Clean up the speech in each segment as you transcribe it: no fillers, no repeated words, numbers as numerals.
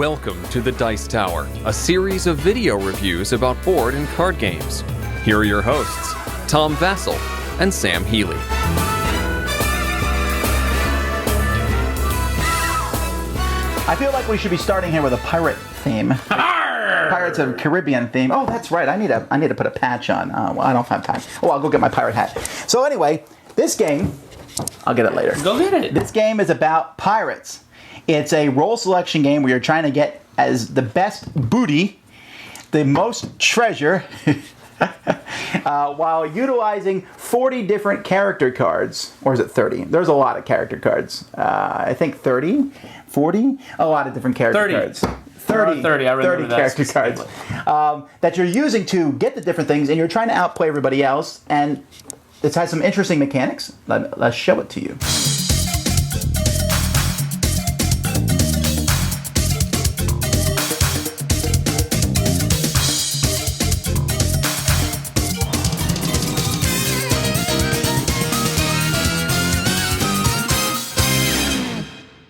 Welcome to the Dice Tower, a series of video reviews about board and card games. Here are your hosts, Tom Vassell and Sam Healy. I feel like we should be starting here with a pirate theme. Pirates of the Caribbean theme. Oh, that's right. I need to put a patch on. Well, I don't have time. Oh, I'll go get my pirate hat. So anyway, this game, I'll get it later. Go get it. This game is about pirates. It's a role selection game where you're trying to get as the best booty, the most treasure, while utilizing 40 different character cards. Or is it 30? There's a lot of character cards. I think 30, 40, a lot of different character 30. cards. 30 character cards that you're using to get the different things, and you're trying to outplay everybody else, and it has some interesting mechanics. Let's show it to you.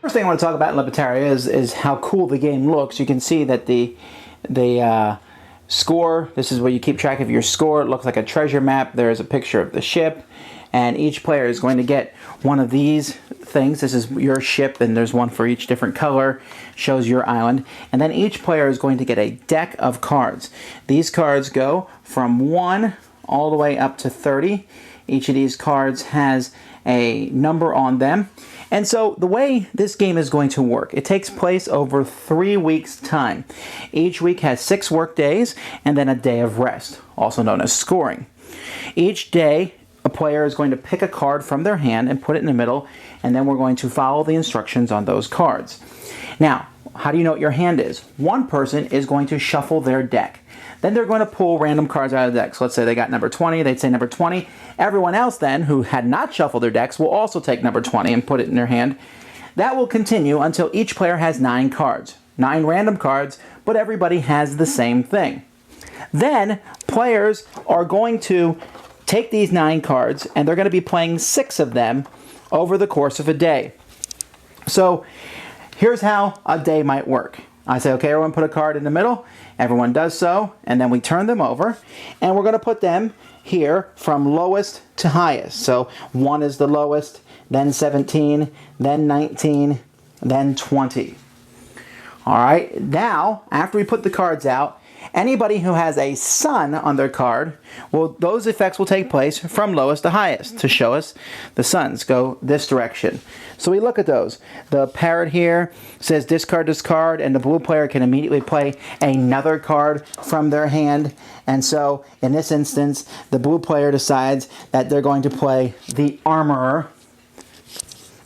First thing I want to talk about in Libertalia is how cool the game looks. You can see that the score, this is where you keep track of your score. It looks like a treasure map. There's a picture of the ship, and each player is going to get one of these things. This is your ship, and there's one for each different color. Shows your island. And then each player is going to get a deck of cards. These cards go from 1 all the way up to 30. Each of these cards has a number on them. And so the way this game is going to work, it takes place over 3 weeks' time. Each week has 6 work days and then a day of rest, also known as scoring. Each day, a player is going to pick a card from their hand and put it in the middle, and then we're going to follow the instructions on those cards. Now, how do you know what your hand is? One person is going to shuffle their deck. Then they're going to pull random cards out of the deck. So let's say they got number 20, they'd say number 20. Everyone else then, who had not shuffled their decks, will also take number 20 and put it in their hand. That will continue until each player has 9 cards. 9 random cards, but everybody has the same thing. Then, players are going to take these 9 cards, and they're going to be playing 6 of them over the course of a day. So, here's how a day might work. I say, okay, everyone put a card in the middle. Everyone does so, and then we turn them over, and we're going to put them here from lowest to highest. So 1 is the lowest, then 17, then 19, then 20. All right, now, after we put the cards out, anybody who has a sun on their card, well, those effects will take place from lowest to highest to show us the suns go this direction. So we look at those. The parrot here says discard this card, and the blue player can immediately play another card from their hand. And so, in this instance, the blue player decides that they're going to play the armorer.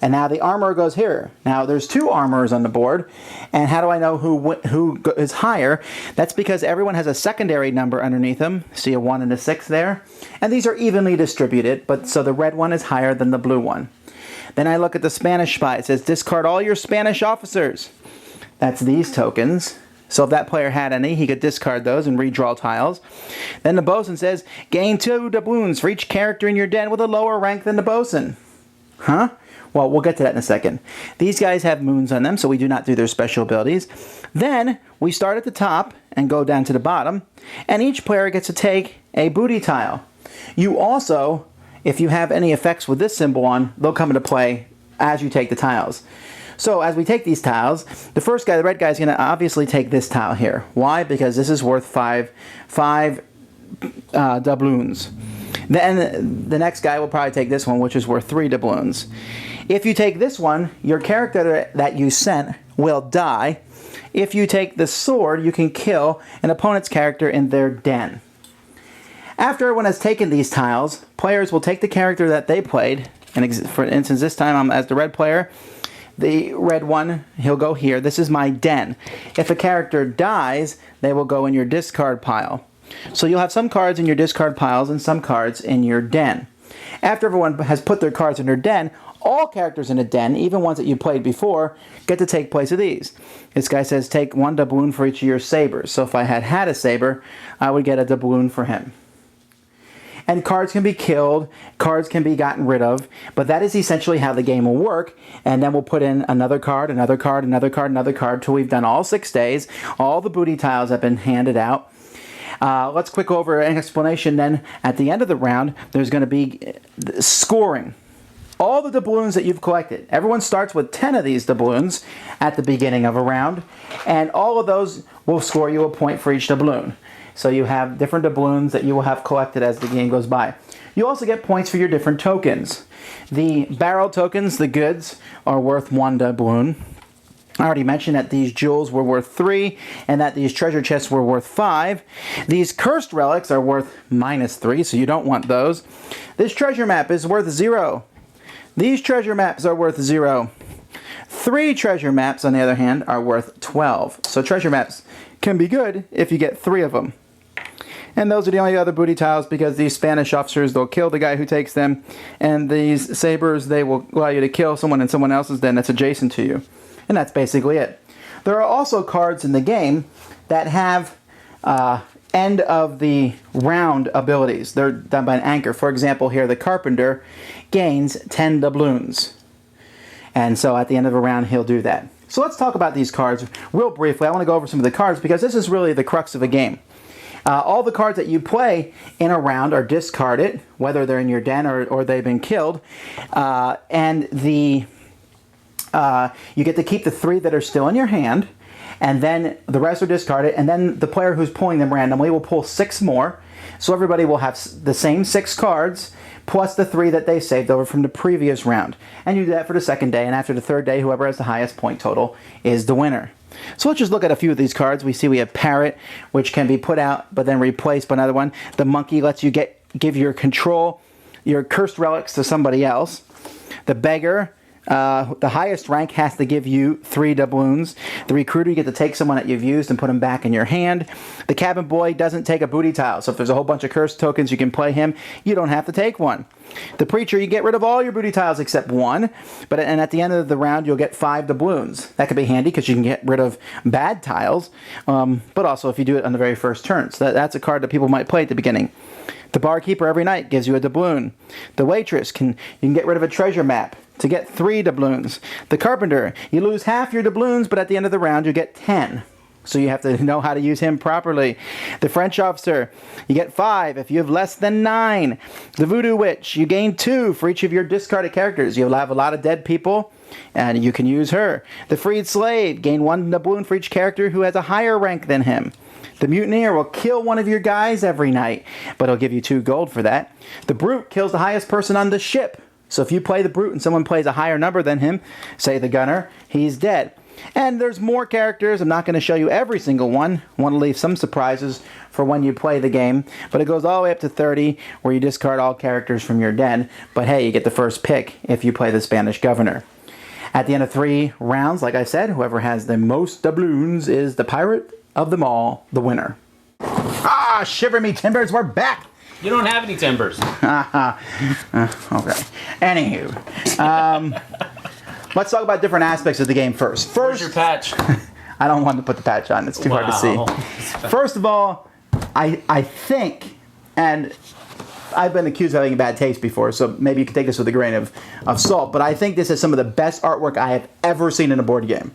And now the armorer goes here. Now there's 2 armorers on the board, and how do I know who is higher? That's because everyone has a secondary number underneath them. See a 1 and a 6 there? And these are evenly distributed, but so the red one is higher than the blue one. Then I look at the Spanish spy. It says discard all your Spanish officers. That's these tokens. So if that player had any, he could discard those and redraw tiles. Then the bosun says gain 2 doubloons for each character in your den with a lower rank than the bosun. Huh? Well, we'll get to that in a second. These guys have moons on them, so we do not do their special abilities. Then, we start at the top and go down to the bottom, and each player gets to take a booty tile. You also, if you have any effects with this symbol on, they'll come into play as you take the tiles. So, as we take these tiles, the first guy, the red guy, is going to obviously take this tile here. Why? Because this is worth 5 doubloons. Then the next guy will probably take this one, which is worth 3 doubloons. If you take this one, your character that you sent will die. If you take the sword, you can kill an opponent's character in their den. After everyone has taken these tiles, players will take the character that they played, and for instance, this time I'm as the red player. The red one, he'll go here. This is my den. If a character dies, they will go in your discard pile. So you'll have some cards in your discard piles and some cards in your den. After everyone has put their cards in their den, all characters in a den, even ones that you played before, get to take place of these. This guy says take 1 doubloon for each of your sabers. So if I had a saber, I would get a doubloon for him. And cards can be killed, cards can be gotten rid of, but that is essentially how the game will work. And then we'll put in another card, another card, another card, another card, till we've done all 6 days. All the booty tiles have been handed out. Let's quick go over an explanation then. At the end of the round, there's going to be scoring. All the doubloons that you've collected. Everyone starts with 10 of these doubloons at the beginning of a round, and all of those will score you a point for each doubloon. So you have different doubloons that you will have collected as the game goes by. You also get points for your different tokens. The barrel tokens, the goods, are worth 1 doubloon. I already mentioned that these jewels were worth 3 and that these treasure chests were worth 5. These cursed relics are worth -3, so you don't want those. This treasure map is worth 0. These treasure maps are worth 0. 3 treasure maps, on the other hand, are worth 12. So treasure maps can be good if you get 3 of them. And those are the only other booty tiles, because these Spanish officers, they'll kill the guy who takes them. And these sabers, they will allow you to kill someone in someone else's den that's adjacent to you. And that's basically it. There are also cards in the game that have end of the round abilities. They're done by an anchor. For example, here the Carpenter gains 10 doubloons. And so at the end of a round, he'll do that. So let's talk about these cards real briefly. I want to go over some of the cards because this is really the crux of a game. All the cards that you play in a round are discarded, whether they're in your den or they've been killed. And you get to keep the 3 that are still in your hand, and then the rest are discarded, and then the player who's pulling them randomly will pull 6 more. So everybody will have the same 6 cards, plus the 3 that they saved over from the previous round. And you do that for the second day, and after the third day, whoever has the highest point total is the winner. So let's just look at a few of these cards. We see we have Parrot, which can be put out, but then replaced by another one. The Monkey lets you give your control, your cursed relics to somebody else. The Beggar, the highest rank, has to give you 3 doubloons. The Recruiter, you get to take someone that you've used and put him back in your hand. The Cabin Boy doesn't take a booty tile, so if there's a whole bunch of cursed tokens, you can play him. You don't have to take one. The Preacher, you get rid of all your booty tiles except 1, and at the end of the round, you'll get 5 doubloons. That could be handy because you can get rid of bad tiles, but also if you do it on the very first turn. So that's a card that people might play at the beginning. The Barkeeper every night gives you a doubloon. The Waitress, you can get rid of a treasure map to get 3 doubloons. The Carpenter, you lose half your doubloons, but at the end of the round, you get 10. So you have to know how to use him properly. The French Officer, you get 5 if you have less than 9. The Voodoo Witch, you gain 2 for each of your discarded characters. You'll have a lot of dead people, and you can use her. The Freed Slave, gain 1 doubloon for each character who has a higher rank than him. The Mutineer will kill one of your guys every night, but he'll give you 2 gold for that. The Brute kills the highest person on the ship. So if you play the Brute and someone plays a higher number than him, say the Gunner, he's dead. And there's more characters. I'm not going to show you every single one. I want to leave some surprises for when you play the game. But it goes all the way up to 30, where you discard all characters from your den. But hey, you get the first pick if you play the Spanish Governor. At the end of 3 rounds, like I said, whoever has the most doubloons is the pirate of them all, the winner. Ah, shiver me timbers, we're back! You don't have any timbers. Okay. Anywho. Let's talk about different aspects of the game first. Where's your patch? I don't want to put the patch on. It's too hard to see. First of all, I think, and I've been accused of having a bad taste before, so maybe you can take this with a grain of salt, but I think this is some of the best artwork I have ever seen in a board game.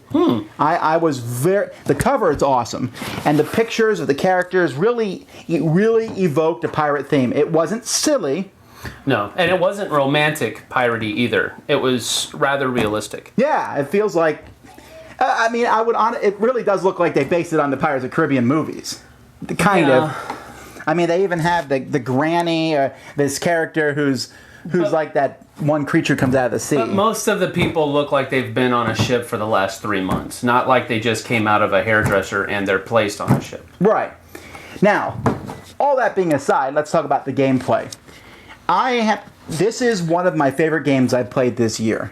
I was the cover is awesome, and the pictures of the characters really evoked a pirate theme. It wasn't silly. No, and it wasn't romantic piratey either. It was rather realistic. Yeah, it feels like, I mean, it really does look like they based it on the Pirates of the Caribbean movies. Kind of. I mean, they even have the granny, this character who's like that one creature comes out of the sea. But most of the people look like they've been on a ship for the last 3 months. Not like they just came out of a hairdresser and they're placed on a ship. Right. Now, all that being aside, let's talk about the gameplay. This is one of my favorite games I've played this year.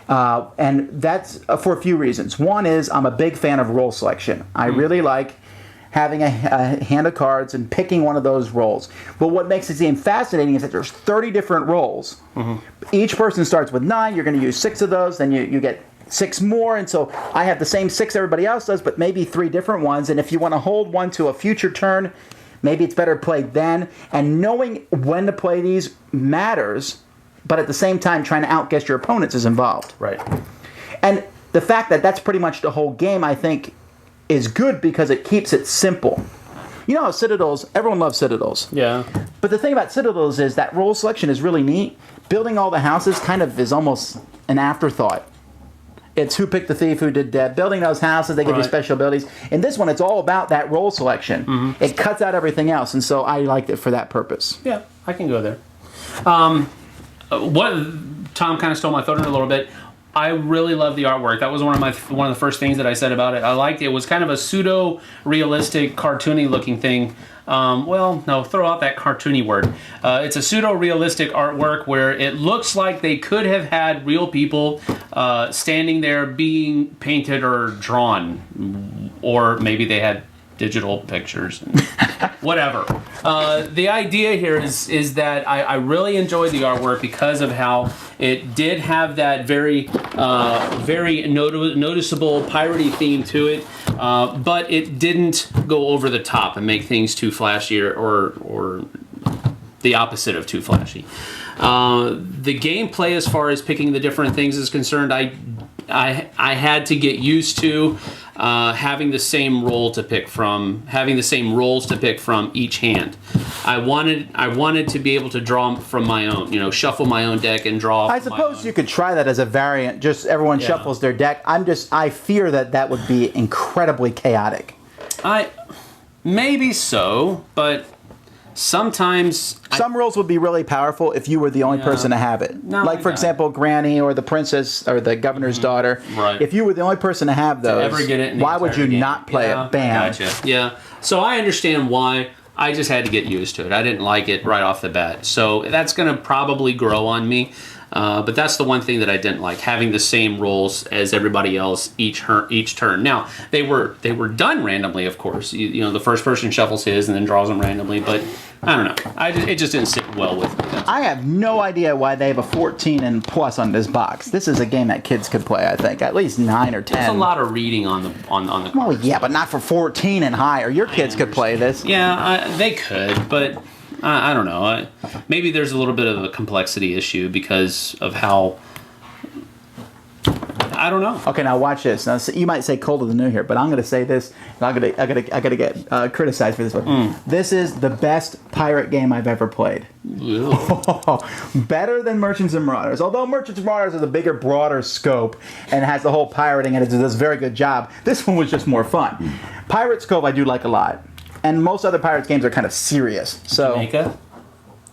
And that's for a few reasons. One is I'm a big fan of role selection. I really like having a hand of cards and picking one of those roles. But what makes this game fascinating is that there's 30 different roles. Each person starts with 9. You're going to use 6 of those. Then you get 6 more. And so I have the same 6 everybody else does, but maybe 3 different ones. And if you want to hold one to a future turn, Maybe it's better played then. And knowing when to play these matters, but at the same time, trying to outguess your opponents is involved. Right. And the fact that that's pretty much the whole game, I think, is good because it keeps it simple. You know how Citadels, everyone loves Citadels. Yeah. But the thing about Citadels is that role selection is really neat. Building all the houses kind of is almost an afterthought. It's who picked the thief, who did dead. Building those houses, they give you special abilities. In this one, it's all about that role selection. Mm-hmm. It cuts out everything else, and so I liked it for that purpose. Yeah, I can go there. What Tom kind of stole my thunder a little bit. I really love the artwork. That was one of the first things that I said about it. I liked it. It was kind of a pseudo-realistic, cartoony-looking thing. Well, no, throw out that cartoony word. It's a pseudo-realistic artwork where it looks like they could have had real people standing there being painted or drawn, or maybe they had digital pictures, whatever. The idea here is that I really enjoyed the artwork because of how it did have that very noticeable piratey theme to it, but it didn't go over the top and make things too flashy or the opposite of too flashy. The gameplay, as far as picking the different things is concerned, I had to get used to having the same roles to pick from each hand. I wanted to be able to draw from my own, shuffle my own deck and draw. I suppose you could try that as a variant. Just everyone shuffles their deck. I fear that would be incredibly chaotic. Maybe so, but sometimes some rules would be really powerful if you were the only person to have it. For example, Granny or the Princess or the Governor's daughter. Right. If you were the only person to have those, ever get it why would you not play it? Bam. Gotcha. Yeah. So I understand why. I just had to get used to it. I didn't like it right off the bat. So that's going to probably grow on me. But that's the one thing that I didn't like, having the same rolls as everybody else each turn. Now, they were done randomly, of course. The first person shuffles his and then draws them randomly, but I don't know. It just didn't sit well with me. I have no idea why they have a 14 and plus on this box. This is a game that kids could play, I think. At least 9 or 10. There's a lot of reading on the cards. Well, yeah, but not for 14 and higher. Your kids could play this. Yeah, they could, but I don't know. Maybe there's a little bit of a complexity issue because of how. I don't know. Okay, now watch this. Now you might say cold of the new here, but I'm going to say this. And I gotta get criticized for this one. This is the best pirate game I've ever played. Better than Merchants and Marauders. Although Merchants and Marauders is a bigger, broader scope and has the whole pirating and it does a very good job. This one was just more fun. Pirate's Cove I do like a lot. And most other Pirates games are kind of serious. So Jamaica?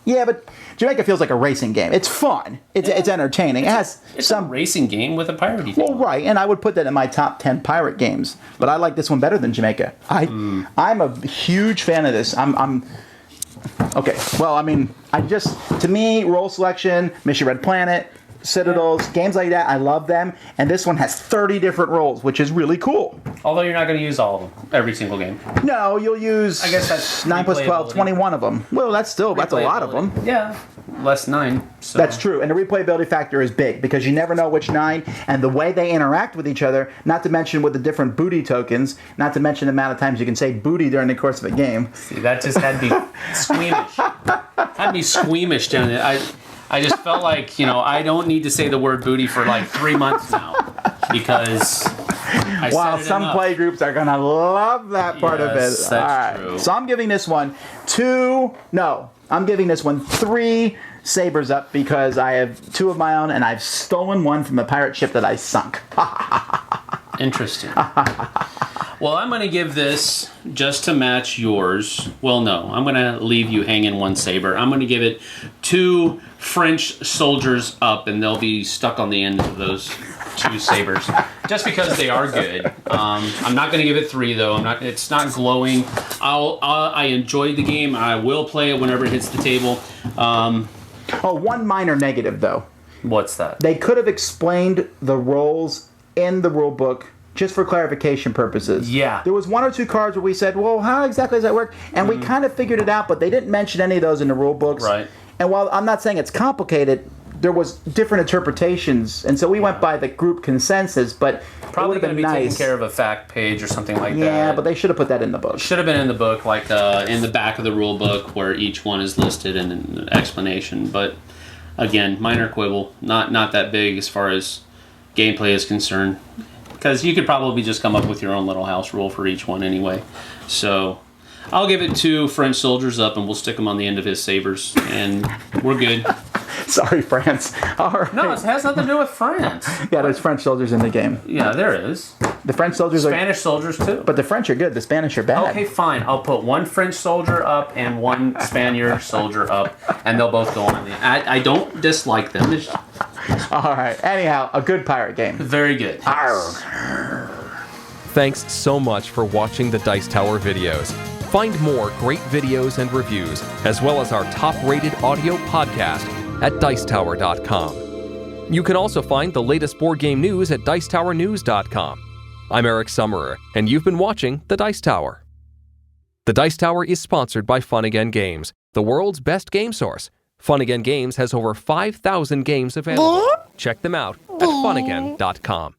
Yeah, but Jamaica feels like a racing game. It's fun. It's entertaining. It's some racing game with a piratey thing. Well, right, and I would put that in my top 10 pirate games. But I like this one better than Jamaica. I'm a huge fan of this. Okay. Well, I mean, to me, role selection, Mission Red Planet, Citadels, games like that, I love them. And this one has 30 different roles, which is really cool. Although you're not going to use all of them every single game. No, you'll use, I guess that's 9 plus 12, 21 of them. Well, that's a lot of them. Yeah, less 9. So. That's true. And the replayability factor is big because you never know which 9 and the way they interact with each other, not to mention with the different booty tokens, not to mention the amount of times you can say booty during the course of a game. See, that just had me squeamish. Had me squeamish down it. I just felt like, I don't need to say the word booty for like 3 months now because Wow, some play groups are going to love that part of it. That's All right. true. So I'm giving this one 3 sabers up because I have 2 of my own and I've stolen one from a pirate ship that I sunk. Interesting. Well, I'm going to give this, just to match yours, well, no, I'm going to leave you hanging 1 saber. I'm going to give it 2 French soldiers up, and they'll be stuck on the end of those 2 sabers, just because they are good. I'm not going to give it 3, though. It's not glowing. I enjoyed the game. I will play it whenever it hits the table. One minor negative, though. What's that? They could have explained the roles in the rule book just for clarification purposes. Yeah. There was 1 or 2 cards where we said, well, how exactly does that work? And we kind of figured it out, but they didn't mention any of those in the rule books. Right. And while I'm not saying it's complicated, there was different interpretations. And so we went by the group consensus, but Probably would've going to been be taken nice. care of a fact page or something like that. Yeah, but they should have put that in the book. Should have been in the book, like in the back of the rule book, where each one is listed and an explanation. But again, minor quibble, not that big as far as gameplay is concerned, because you could probably just come up with your own little house rule for each one anyway. So I'll give it 2 French soldiers up, and we'll stick them on the end of his sabers, and we're good. Sorry, France. All right. No, it has nothing to do with France. Yeah, there's French soldiers in the game. Yeah, there is. The French soldiers are... Spanish soldiers too. But the French are good. The Spanish are bad. Okay, fine. I'll put 1 French soldier up and 1 Spaniard soldier up, and they'll both go on the... I don't dislike them. It's All right. Anyhow, a good pirate game. very good. Thanks so much for watching the Dice Tower videos. Find more great videos and reviews, as well as our top-rated audio podcast at Dicetower.com. You can also find the latest board game news at Dicetowernews.com. I'm Eric Summerer, and you've been watching The Dice Tower. The Dice Tower is sponsored by Fun Again Games, the world's best game source. Fun Again Games has over 5,000 games available. Check them out at funagain.com.